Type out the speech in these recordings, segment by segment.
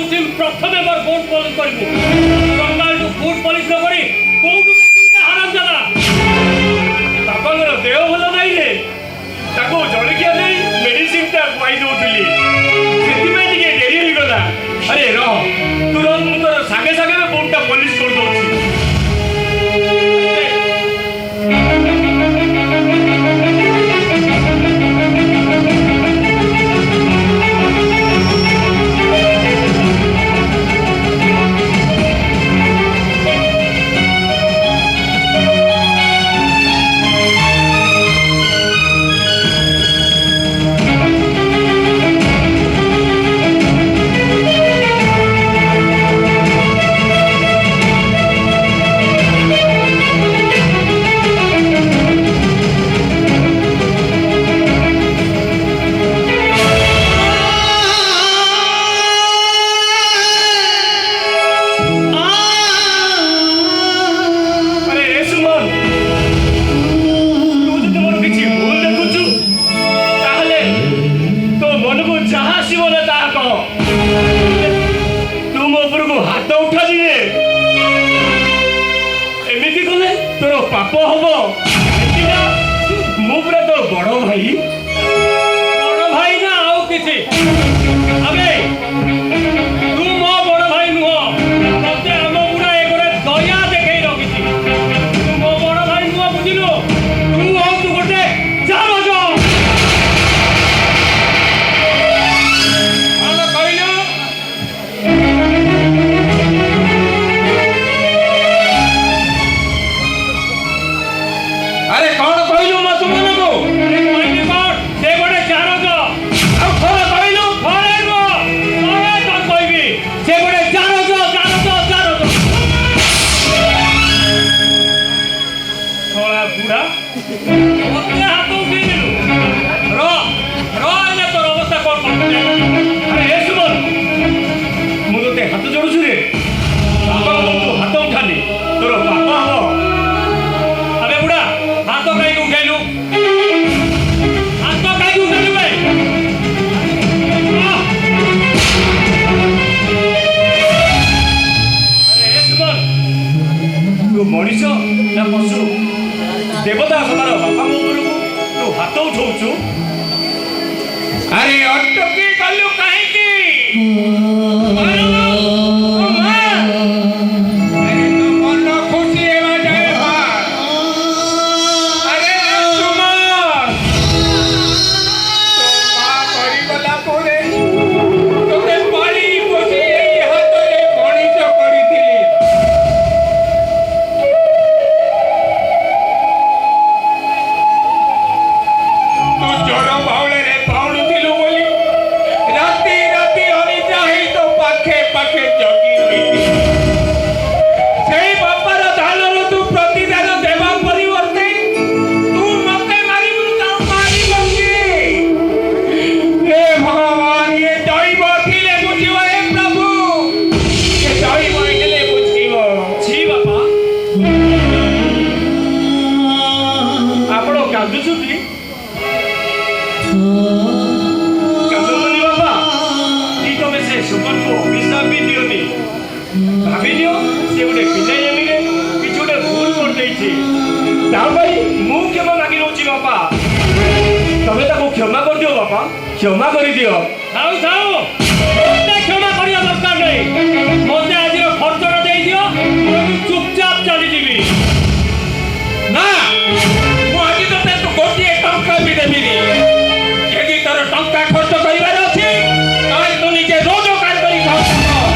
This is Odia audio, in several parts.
କହୁଛି ପ୍ରଥମେ ମୋର ବୁଟ ପଲିସ କରିବୁ। ସକାଳଠୁ ବୁଟ ପଲିସ ନ କରି କୋଉଠୁ ହାରାମ ଜାଗା ବାପାଙ୍କର ଦେହ ଭଲ ନାହିଁ ରେ, ତାକୁ ଜଳଖିଆ ଦେଇ ମେଡିସିନଟା ଖୁଆଇ ଦଉଥିଲି, ସେଥିପାଇଁ ଟିକେ ଡେରି ହେଇଗଲା। ଆରେ ରହ, ତୁରନ୍ତ ମୁଁ ତୋର ସାଙ୍ଗେ ସାଙ୍ଗେ ବୁଟଟା ପଲିସ କରିଦଉଛି। पाप हम मुझे तो बड़ भाई ना आउ किसी अबे तू मो बड़ भाई नुह मत आम पूरा एक दया देखे रखी तू मो बड़ भाई नुह बुझलु तू हूँ तू गोटे चामच अरे कौन कहलु म तुमन को अरे कहली कौन से गोटे चारज आ थोड़ा कहलु थोड़े नो थोड़े तो कहबी से गोटे चारज थोड़ा बुढ़ा मते हाथ उठे देलु रो एने तोर अवस्था कोन करते अरे ए सुमन मु तोते हाथ जोड़छु रे बाबा तू हाथ उठानी तोर बाबा हो अबे बुढ़ा हाथ कहीं उठेलु हाथ कहीं उठेलु भाई अरे ए सुमन तू मनीष ना पशु देवता समार बापा ऊपर को तू हाथ उठाऊचु अरे अटकी गलु काहे की अरे तो मन खुशी हेवा जाए बा अरे सुमन तो मां करी गला पोरे तोके पाली पोसी एई हातरे मणिष करिथिली तू जड़ बाउले रे पाउनुथिलु बोली राती राती अनिद्रा हेई तो पाखे पाखे जगी रहिथि सेई बापार धानर तू प्रतिदान देवा परिवर्ते तू मते मारिबु ता मारिबु की हे भगवान ये दैव थिले बुझिबो हे प्रभु ये दैव हेले बुझिबो छी बापा आपण कांदुछुती कांदुनी बापा ई तो में से सुमन को अभिशाप भी दियोनी भाभी लियो से गोटे पिलाई एमिले किछु गोटे भूल कर देइछि ता भाई मु क्षमा मांगी रोची बापा तबे ताको क्षमा कर दियो बापा क्षमा करि दियो थाउ थाउ मते क्षमा करिया दरकार नै मते आज खर्चर देई दियो मु चुपचाप चली जीवी ना मु आज तते तो गोटिए टंका भी देबिनी यदि तोर टंका खर्च करिवार अछि ताले तू निजे रोजगार करी खाओ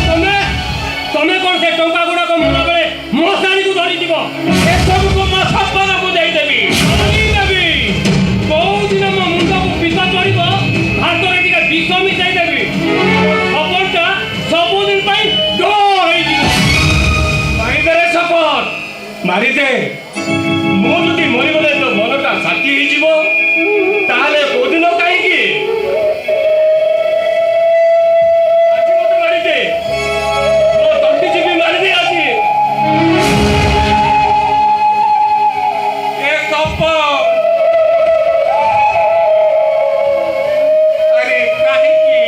तमे तमे कोन से टंका गुडा को मना बेले मसानी को धरी दिबो ए सब को मा सपन को देई देबी धरी देबी बहुत दिन म मुंडा को पिसा करिबो हाथ रे टिका विष मिसाई देबी सपनटा सब दिन पई डो होई दिबो मारी दे रे सपन मारी दे मु जदी मरि गले तो मनटा शांति होई जिवो ताले कोदिन काई की आज मत मारी दे ओ तंती जीवी मारी दे आसी ए सप अरे काहे की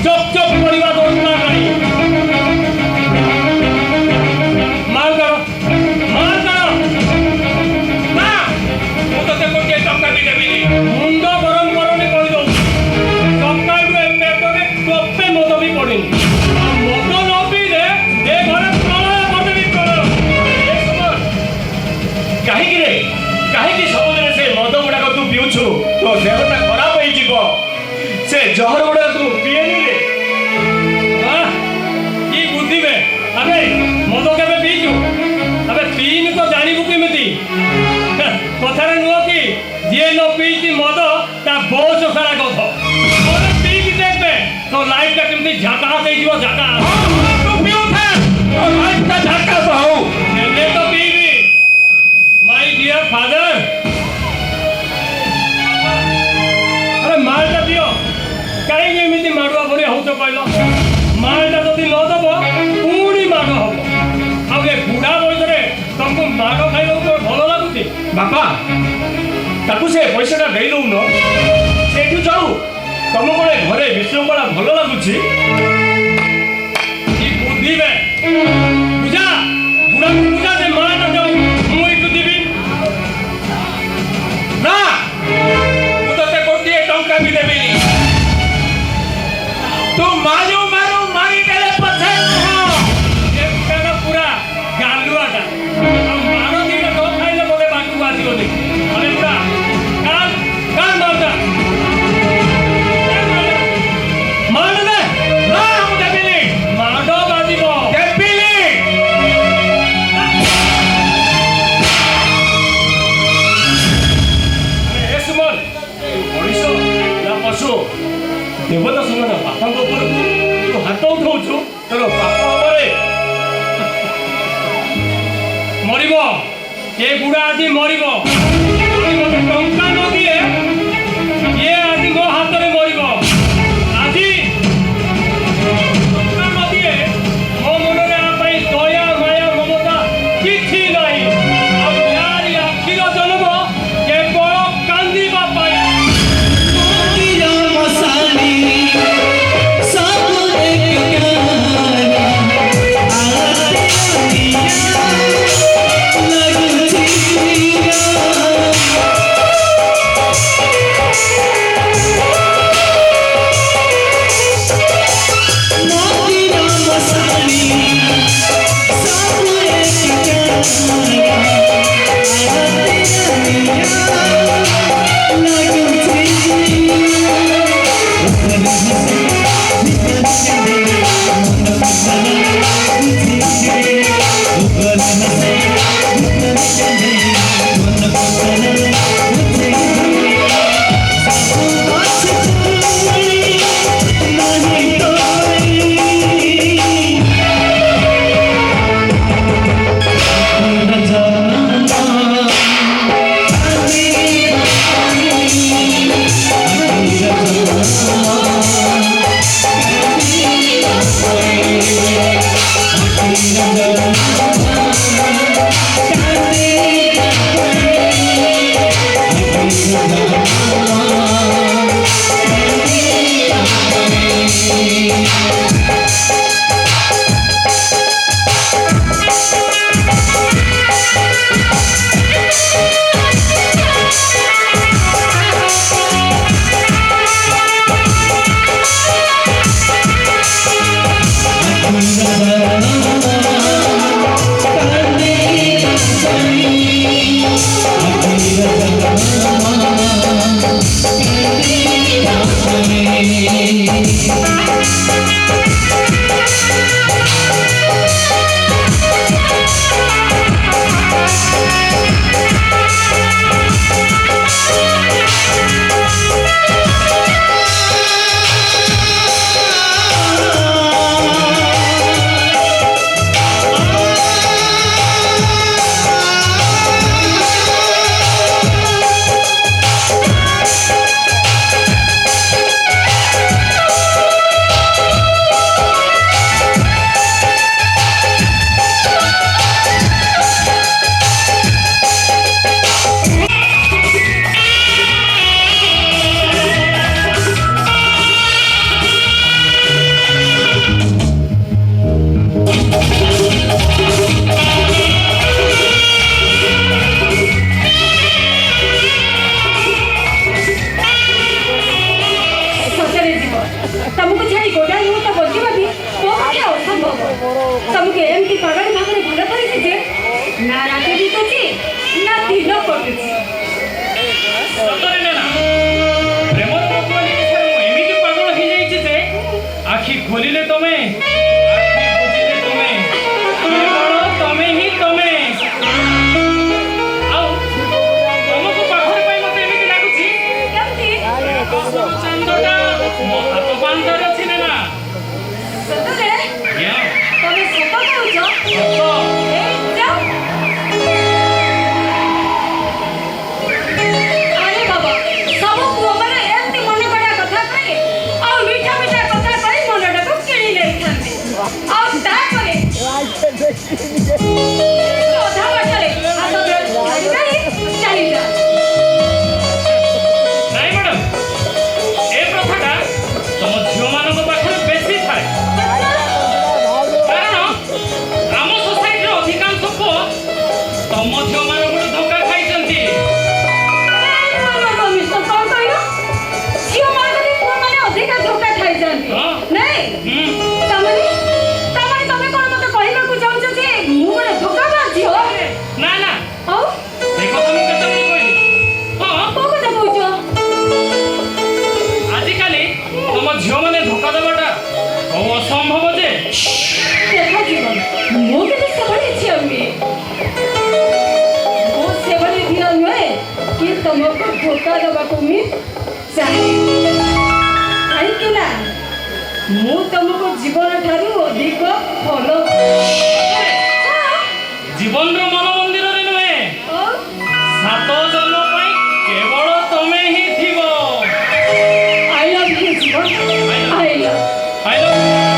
ଚପ୍ ଚପ୍ କରିବା ଦରକାର ନାହିଁ। ମାର କର, ମାର କର। ନା ମୁଁ ତତେ ଗୋଟିଏ ଟଙ୍କା ବି ଦେବିନି। ମୁଣ୍ଡ ଗରମ କରନି କହିଦଉଛି। ସକାଳୁ ଏ ପେଟରେ ଟୋପେ ମଦ ବି ପଡ଼ିନି। ଆଉ ମଦ ନ ପିଇଲେ ଏ ଘରେ ପ୍ରଳୟ କରିଦେବି, ପ୍ରଳୟ। ଏ ସୁମନ, କାହିଁକି ରେ, କାହିଁକି ସବୁଦିନେ ସେ ମଦ ଗୁଡ଼ାକ ତୁ ପିଉଛୁ? ତୋ ଦେହଟା ଖରାପ ହେଇଯିବ। ସେ ଜହର ଗୁଡ଼ାକ ତୁ ପିଏନି ରେ। କି ବୁଦ୍ଧି ବେ। ଆବେ ମଦ କେବେ ପିଇଛୁ? ଆବେ ପିଇନି ତ ଜାଣିବୁ କେମିତି? କଥାରେ ନୁହଁ କି ଯିଏ ନ ପିଇଛି ମଦ ତା ବୟସ ସାରା ଗଧ। ମଦ ପିଇକି ଦେଖବେ ତୋ ଲାଇଫଟା କେମିତି ଝାକାସ୍ ହେଇଯିବ, ଝାକାସ୍। ତୁ ପିଉଥା, ତୋ ଲାଇଫଟା ଝାକାସ ହଉ। ହେଲେ ତ ପିଇବି। ମାଇ ଡିୟର ଫାଦର, ଆରେ ମାଲଟା ଦିଅ। କାହିଁକି ଏମିତି ମାଡ଼ୁଆ ଭଳି ହଉଛ କହିଲ? ମାଲଟା ଯଦି ନ ଦେବ ପୁଣି ମାଡ଼ ହବ। ଆଉ ଏ ବୁଢ଼ା ବୟସରେ ତମକୁ ମାଡ଼ ଖାଇବାକୁ କ'ଣ ଭଲ ଲାଗୁଛି? ବାପା, ତାକୁ ସେ ପଇସାଟା ଦେଇ ଦଉନ, ସେଇଠୁ ଯାଉ। ତମ କ'ଣ ଘରେ ବିଶୃଙ୍ଖଳା ଭଲ ଲାଗୁଛି? କି ବୁଦ୍ଧି ବେ। ବୁଝା, ବୁଢ଼ାକୁ ବୁଝା ଯେ ମାଲଟା ଯାଉ, ମୁଁ ଏଇଠୁ ଯିବି। ନା ମୁଁ ତତେ ଗୋଟିଏ ଟଙ୍କା ବି ଦେବିନି। ତୁ ମାରୁ ମାରୁ ମାରିଦେଲେ ପଛେ ଏଟା ପୁରା ଗାଲୁଆଟା। ଆଉ ମାର ଦିଟା ନ ଖାଇଲେ ମୋତେ ବାଟକୁ ଆସିବନି। ଆରେ ବୁଢ଼ା, କାଲ କାଲ ମାରଟା। ମାର ଦେ। ନା ମୁଁ ଦେବିନି, ମାଡ଼ ବାଜିବ। ଦେବିନି। ଆରେ ଏ ସୁମନ, ମଣିଷ ନା ପଶୁ? ଦେବତା ସମାନ ବାପାଙ୍କ ଉପରକୁ ତୁ ହାତ ଉଠଉଛୁ, ତୋର ପାପ ହବରେ ମରିବ। ଏ ବୁଢ଼ା ଆଜି ମରିବ। ଯଦି ମୋତେ ଟଙ୍କା ନ ଦିଏ, ଇଏ ଆଜି ମୋ ହାତରେ ମରିବ। ଆଜି ଟଙ୍କା ନ ଦିଏ, ମୋ ମନରେ ଆ ପାଇଁ ଦୟା ମାୟା ମମତା କିଛି ନାହିଁ। ଆଉ ୟାରି ଆଖିର ଜନ୍ମ କେବଳ କାନ୍ଦିବା ପାଇଁ। ତମକୁ ଛାଡ଼ି ଗୋଟାଏ ମୁହୂର୍ତ୍ତ ବଞ୍ଚିବା ବି ମୋ ପକ୍ଷେ ଅସମ୍ଭବ। ତମକୁ ଏମିତି ପାଗଳ ଭାବରେ ଭଲ କରିଛି ଯେ ନା ରାତି ବିତୁଛି ନା ଦିନ କଟୁଛି। ସତରେ ନା ପ୍ରେମର ମକୁଆଲି ବିଷୟରେ ମୁଁ ଏମିତି ପାଗଳ ହେଇଯାଇଛି ଯେ ଆଖି ଖୋଲିଲେ ତମେ, ଆଖି ବୁଜିଲେ ତମେ, କେବଳ ତମେ ହିଁ ତମେ। ଆଉ ତମକୁ ପାଖରେ ପାଇ ମତେ ଏମିତି ଲାଗୁଛି କେମିତି? ଚାନ୍ଦଟା ମୋ ହାତ ପାନ୍ତାରେ ଅଛି ନା। ସତରେ? Yeah, ତମେ ସତ କହୁଛ? ସତ। ଏଇ ଯାଅ। ଆରେ ବାବା, ସବୁ ପୁଅମାନେ ଏମିତି ମନେ କରିବା କଥା କହି ଆଉ ମିଠା ମିଠା କଥା କହି ମନଟାକୁ କିଣି ନେଇଥାନ୍ତି। ଆଉ ତାପରେ ଅଧା ବାଟରେ ହାତ ଧରି ଚାଲିଯାଅ। ନାଇଁ ମ୍ୟାଡ଼ାମ, ଏ ପ୍ରଥାଟା ତମ ଝିଅମାନଙ୍କ ପାଖରେ ବେଶୀ ଥାଏ। କାରଣ ଆମ ସୋସାଇଟିର ଅଧିକାଂଶ ପୁଅ ତମ ଝିଅମାନଙ୍କଠୁ ଧୋକା ଖାଇଛନ୍ତି। ମିଷ୍ଟର କଣ କହିଲ? ଝିଅମାନଙ୍କଠୁ ପୁଅମାନେ ଅଧିକା ଧୋକା ଖାଇଯାନ୍ତି। ହଁ। ନାଇଁ? ହୁଁ, ତାମାନେ ତମେ କଣ ମତେ କହିବାକୁ ଚାହୁଁଛ ଯେ ମୁଁ ଗୋଟେ ଧୋକାବାଜ ଝିଅ? ନା ନା, ଆଉ ସେ କଥା ମୁଁ କେତେବେଳେ କହିଲି? ହଁ, କୋଉ କଥା କହୁଛ? ଆଜିକାଲି ତମ ଝିଅମାନେ ଧୋକା ଦେବାଟା ବହୁ ଅସମ୍ଭବ ଯେ। ଦେଖ ଜୀବନ, ମୁଁ କିନ୍ତୁ ସେଭଳି ଝିଅ ନୁହେଁ। ମୁଁ ସେଭଳି ଝିଅ ନୁହେଁ କି ତମକୁ ଧୋକା ଦେବାକୁ ମୁଁ ଚାହେଁ। କାହିଁକି ନା ମୁଁ ତମକୁ ଜୀବନ ଠାରୁ ଅଧିକ ଭଲ ଜୀବନର ମନ ମନ୍ଦିରରେ ନୁହେଁ, ଆଉ 7 ଜନ୍ମ ପାଇଁ କେବଳ ତମେ ହିଁ ଥିବ। I love you Jeevan. I love I love you.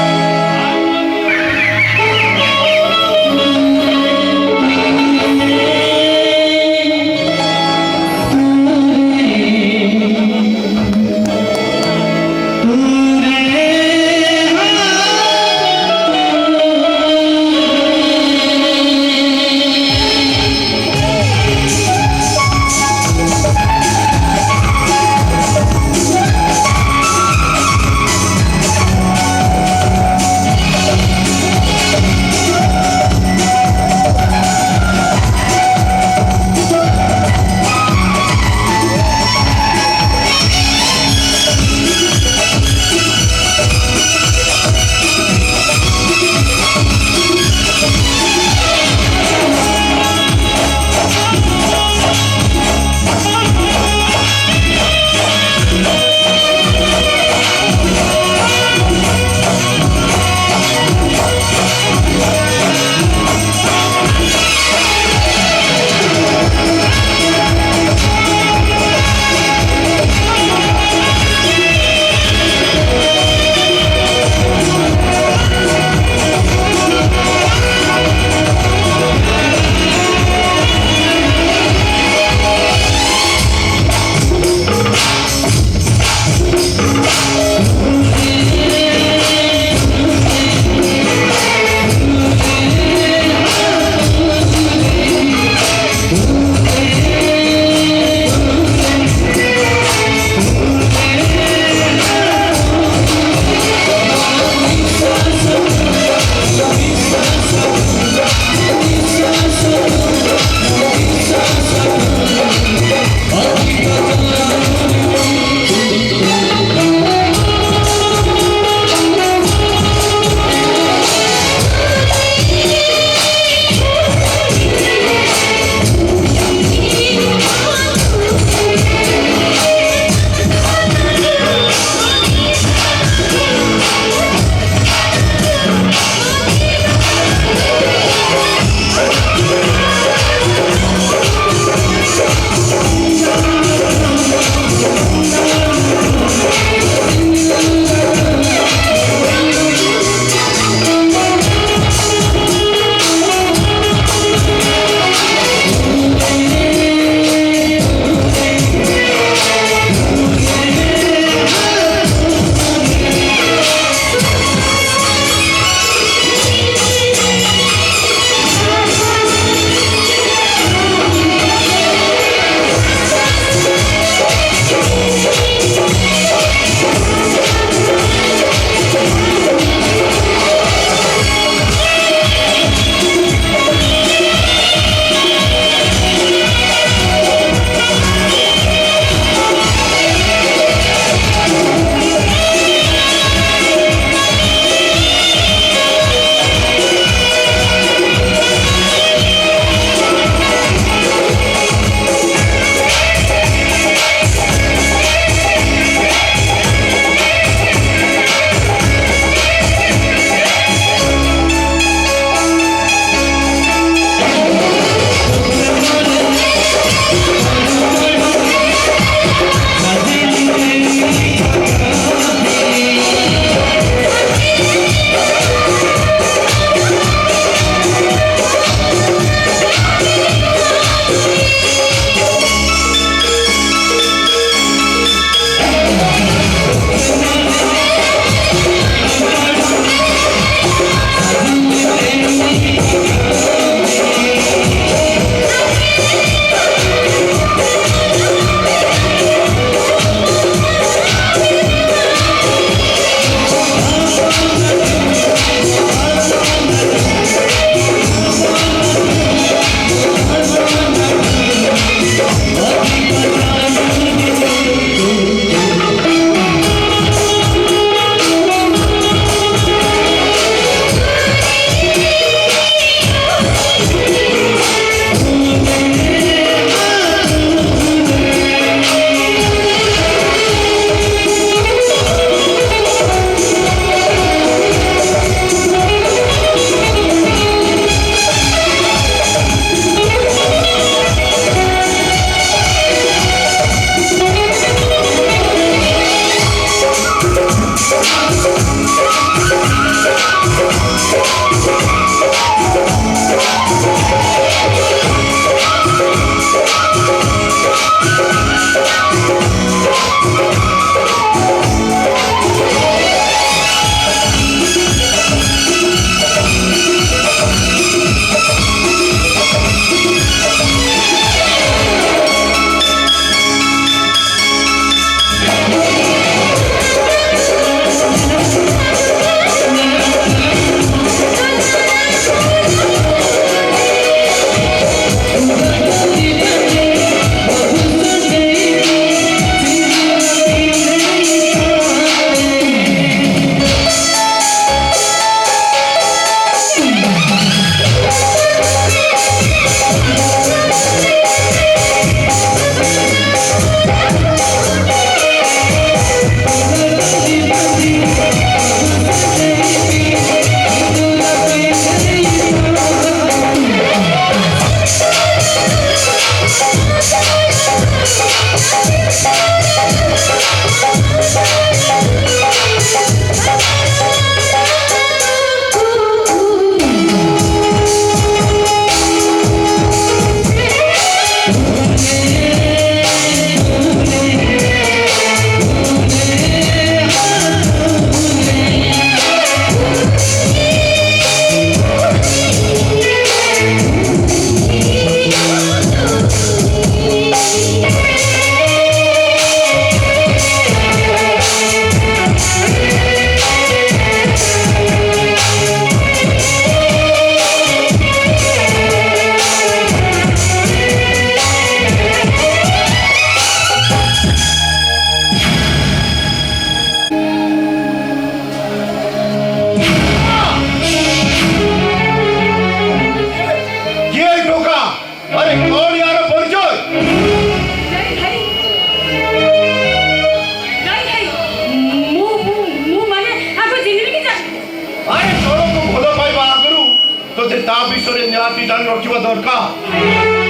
ତା ବିଷୟରେ ନିହାତି ଜାଣି ରଖିବା ଦରକାର।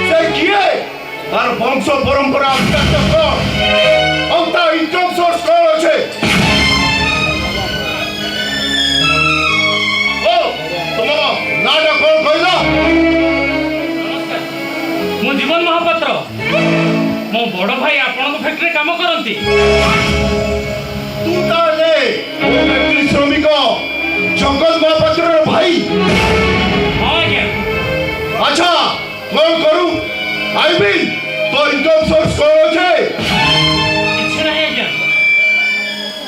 ସେ କିଏ, ତାର ବଂଶ ପରମ୍ପରା ଅତ୍ୟନ୍ତ କ'ଣ, ଆଉ ତା ଇନକମ୍ ସୋର୍ସ କ'ଣ ଅଛି? ଓ ତୁମ ନାଁଟା କ'ଣ କହିଲ? ମୁଁ ଜୀବନ ମହାପାତ୍ର। ମୋ ବଡ଼ ଭାଇ ଆପଣଙ୍କ ଫ୍ୟାକ୍ଟ୍ରିରେ କାମ କରନ୍ତି। ତୁ ତାହେଲେ ମୋ ଫ୍ୟାକ୍ଟ୍ରି ଶ୍ରମିକ ଜଗତ ମହାପାତ୍ରର ଭାଇ? ହଁ ଆଜ୍ଞା। ଆଚ୍ଛା କ'ଣ କରୁ? ଆଇ ମିନ୍ ତୋ ଇନକମ୍ ସୋର୍ସ କ'ଣ ଅଛି? କିଛି ନାହିଁ ଆଜ୍ଞା।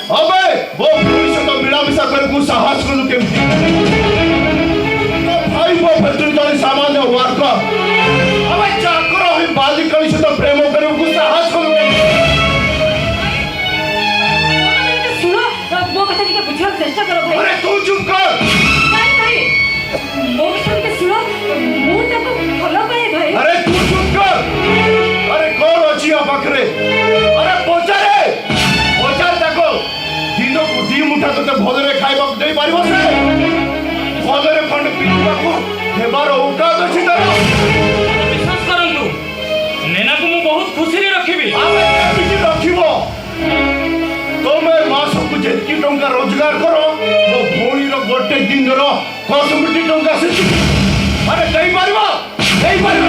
अबे वो भविष्य तो मिलामिशा कर को साहस करू केमती तो भाई वो फैक्ट्री जने सामान्य वर्कर अबे चाकर होई बाली करी से तो प्रेम करे को साहस करू ଶୁଣ ମୋ କଥା ଟିକେ ବୁଝିବାକୁ ଚେଷ୍ଟା କର ଭାଇ। अरे तू चुप कर। ନାଇଁ ଭାଇ ମୋ କଥା ଟିକେ ଶୁଣ, ମୁଁ ତାକୁ ଭଲ ପାଏ ଭାଇ। अरे तू चुप कर। अरे कौन अछि आ पाखरे? अरे पचारे पचार ताको दिन को दी मुठा तो भलरे खाइबा देई पारिबो से भलरे खंड पीबा को हेबार औकात अछि तार। ବିଶ୍ୱାସ କରନ୍ତୁ, ନେନାକୁ ମୁଁ ବହୁତ ଖୁସିରେ ରଖିବି। ଆମେ କେମିତି ରଖିବ? ତମେ ମାସକୁ ଯେତିକି ଟଙ୍କା ରୋଜଗାର କର ମୋ ଭଉଣୀର ଗୋଟେ ଦିନର କସ୍ମେଟିକ୍ ଟଙ୍କା ସେତିକି ଆରେ ଦେଇପାରିବ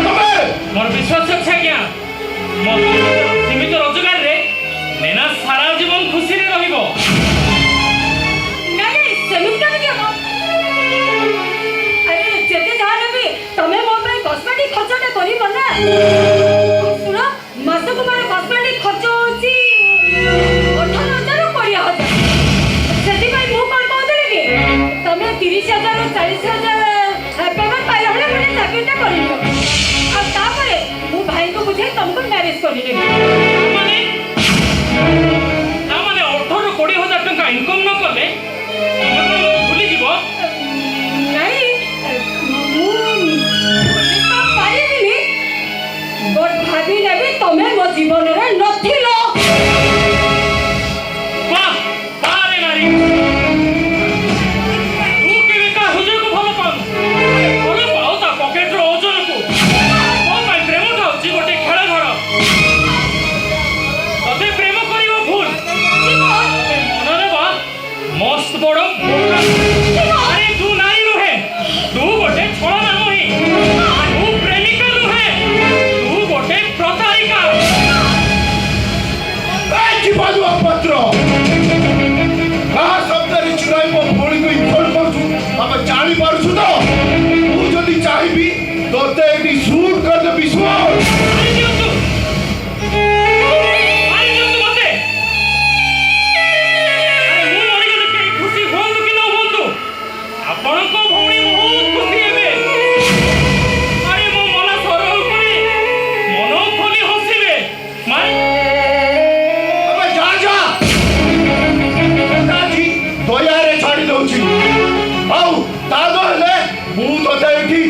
ତମେ? ମୋର ବିଶ୍ୱାସ ଅଛି ଆଜ୍ଞା, ମୋ ସୀମିତ ରୋଜଗାରରେ ନେନା ସାରା ଜୀବନ ଖୁସିରେ ରହିବ। ନାଇଁ ନାଇଁ ସେମିତି କେମିତି ହବ? ଆରେ ଯେତେ ଯାହା ହେଲେ ବି ତମେ ମୋ ପାଇଁ କସ୍ମେଟିକ୍ ଖର୍ଚ୍ଚଟା କରିବ ନା। ଶୁଣ ମାସକୁ ମୋର କସ୍ମେଟିକ୍ ଖର୍ଚ୍ଚ ହଉଛି 18,000 ରୁ 20,000। ସେଥିପାଇଁ ମୁଁ କ'ଣ କହୁଥିଲି କି ତମେ 30,000 ରୁ 40,000 ପେମେଣ୍ଟ ପାଇଲା ବେଳେ ଗୋଟେ ଚାକିରିଟା କରିନିଅ, ଆଉ ତାପରେ ମୁଁ ଭାଇଙ୍କୁ ବୁଝେଇ ତମକୁ ମ୍ୟାରେଜ କରିନେବି। ତାମାନେ 18,000 ରୁ 20,000 ଟଙ୍କା ଇନକମ୍ ନ କଲେ ତମେ କ'ଣ ଭୁଲିଯିବ? ନାଇଁ ମୁଁ ଭୁଲି ତ ପାରିବିନି, ବଟ୍ ଭାବି ନେବି ତମେ ମୋ ଜୀବନରେ ନଥିଲ। ବାଃ ବାଃ ରେ ନାରୀ, ତୁ କେବେ କାହା ହୃଦୟକୁ ଭଲ ପାଉନୁ? ଭଲ ପାଉ ତା ପକେଟର ଓଜନକୁ। ମୋ ପାଇଁ ପ୍ରେମ ଥାଉଛି ଗୋଟେ ଖେଳ ଘର। ତତେ ପ୍ରେମ କରିବ ଭୁଲ, ତତେ ମନ ନେବା ମସ୍ତ ବଡ଼ ବୋକା। ଆରେ ତୁ ନାରୀ ନୁହେଁ, ତୁ ଗୋଟେ ଛଳନା ନୁହେଁ, ତୁ ପ୍ରେମିକା ନୁହେଁ, ତୁ ଗୋଟେ ପ୍ରତାରିକା। ଯିବାନୁ ଅପତ୍ର କାହା ଶବ୍ଦରେ ଚୁରାଇ ମୋ ଭଉଣୀକୁ ଇନସଲ୍ଟ କରୁଛୁ ଆମେ ଜାଣିପାରୁଛୁ ତ? ମୁଁ ଯଦି ଚାହିଁବି ତୋତେ ଏଠି ସୁଟ୍ କରିଦେବି ସୁଟ୍। ମାରିଦିଅନ୍ତୁ ମତେ। ଆରେ ମୁଁ ମରିଗଲେ କେହି ଖୁସି ହୁଅନ୍ତୁ କି ନ ହୁଅନ୍ତୁ, ଆପଣଙ୍କ ଭଉଣୀ ବହୁତ ଖୁସି ହେବେ। ଆରେ ମୋ ମନ ସରଳ କରି ମନ ଖୋଲି ହସିବେ। ଆମେ ଯା ଯା ଦୟାରେ ଛାଡ଼ି ଦଉଛି ଆଉ ତା ନହେଲେ ମୁଁ ତୋତେ ଏଠି